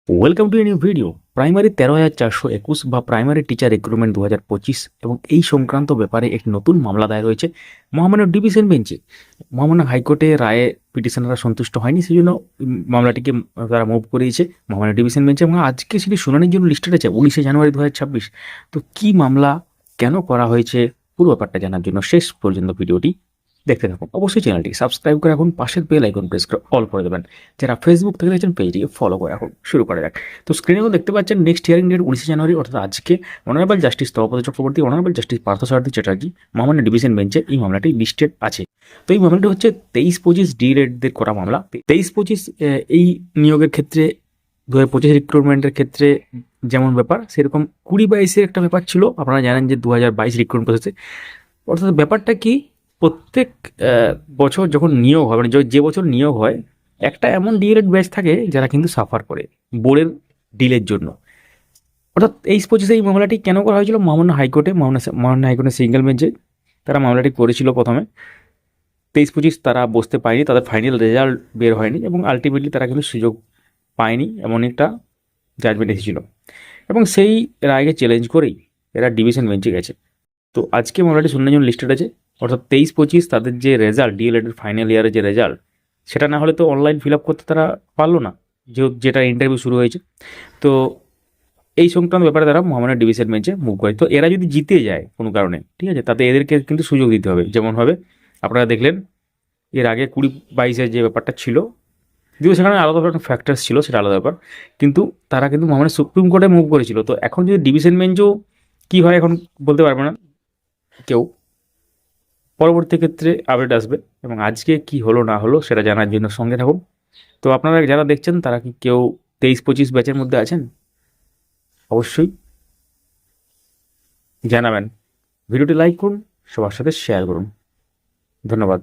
Welcome to a new video. Primary 13,421 বা primary teacher recruitment 2025 এবং এই সংক্রান্ত ব্যাপারে একটি নতুন মামলা দায়ের হয়েছে মহামান্য ডিভিশন বেঞ্চে। মহামান্য হাইকোর্টে রায়ে পিটিশনাররা সন্তুষ্ট হয়নি, সেই জন্য মামলাটিকে তারা মুভ করিয়েছে মহামান্য ডিভিশন বেঞ্চে এবং আজকে সেটি শুনানির জন্য লিস্টেড আছে 19শে জানুয়ারি 2026। তো কি মামলা, কেন করা হয়েছে, পুরো ব্যাপারটা জানার জন্য শেষ পর্যন্ত ভিডিওটি দেখতে থাকুন। অবশ্যই চ্যানেলটি সাবস্ক্রাইব করে রাখুন, পাশের বেল আইকন প্রেস করে অল করে দেবেন। যারা ফেসবুক থেকে দেখছেন পেজটিকে ফলো করে রাখুন। শুরু করা যাক। তো স্ক্রিনেও দেখতে পাচ্ছেন নেক্সট হিয়ারিং ডেট 19শে জানুয়ারি, অর্থাৎ আজকে honourable justice Tapabrata Chakraborty, honourable justice Parthasarathi Chatterjee মহামান্য ডিভিশন বেঞ্চে এই মামলাটি লিস্টেড আছে। তো এই মামলাটি হচ্ছে 23-25 ডি রেডদের করা মামলা। 23-25 এই নিয়োগের ক্ষেত্রে 2025 রিক্রুটমেন্টের ক্ষেত্রে যেমন ব্যাপার, সেরকম 20-22-এর একটা ব্যাপার ছিল। আপনারা জানেন যে 2022 রিক্রুটমেন্ট প্রসেসে, অর্থাৎ ব্যাপারটা কি, প্রত্যেক বছর যখন নিয়োগ হয়, মানে যে বছর নিয়োগ হয়, একটা এমন ডিএলএড ব্যাচ থাকে যারা কিন্তু সাফার করে বোর্ডের ডিলের জন্য। অর্থাৎ 23-25 এই মামলাটি কেন করা হয়েছিল মহামান্য হাইকোর্টে, মহামান্য হাইকোর্টের সিঙ্গেল বেঞ্চে তারা মামলাটি করেছিল প্রথমে। 23-25 তারা বসতে পায়নি, তাদের ফাইনাল রেজাল্ট বের হয়নি এবং আলটিমেটলি তারা কিন্তু সুযোগ পায়নি, এমন একটা জাজমেন্ট এসেছিল এবং সেই রায়কে চ্যালেঞ্জ করেই এরা ডিভিশন বেঞ্চে গেছে। তো আজকে মামলাটি শুনানির জন্য লিস্টেড আছে, অর্থাৎ 23-25 তাদের যে রেজাল্ট, ডিএলএডের ফাইনাল ইয়ারের যে রেজাল্ট, সেটা না হলে তো অনলাইন ফিল আপ করতে তারা পারলো না, যেটা ইন্টারভিউ শুরু হয়েছে। তো এই সংক্রান্ত ব্যাপারে তারা মহামান্য ডিভিশন বেঞ্চে মুভ করে। তো এরা যদি জিতে যায় কোনো কারণে, ঠিক আছে, তাতে এদেরকে কিন্তু সুযোগ দিতে হবে। যেমনভাবে আপনারা দেখলেন এর আগে 20-22-এর যে ব্যাপারটা ছিল, যদিও সেখানে আলাদা ফ্যাক্টরস ছিল, সেটা আলাদা ব্যাপার, কিন্তু তারা কিন্তু মহামান্য সুপ্রিম কোর্টে মুভ করেছিল। তো এখন যদি ডিভিশন বেঞ্চও কী হয় এখন বলতে পারবে না কেউ, পরবর্তী ক্ষেত্রে আপডেট আসবে এবং আজকে কি হলো না হলো সেটা জানার জন্য সঙ্গে থাকুন। তো আপনারা যারা দেখছেন তারা কি কেউ 23-25 ব্যাচের মধ্যে আছেন, অবশ্যই জানাবেন। ভিডিওটি লাইক করুন, সবার সাথে শেয়ার করুন। ধন্যবাদ।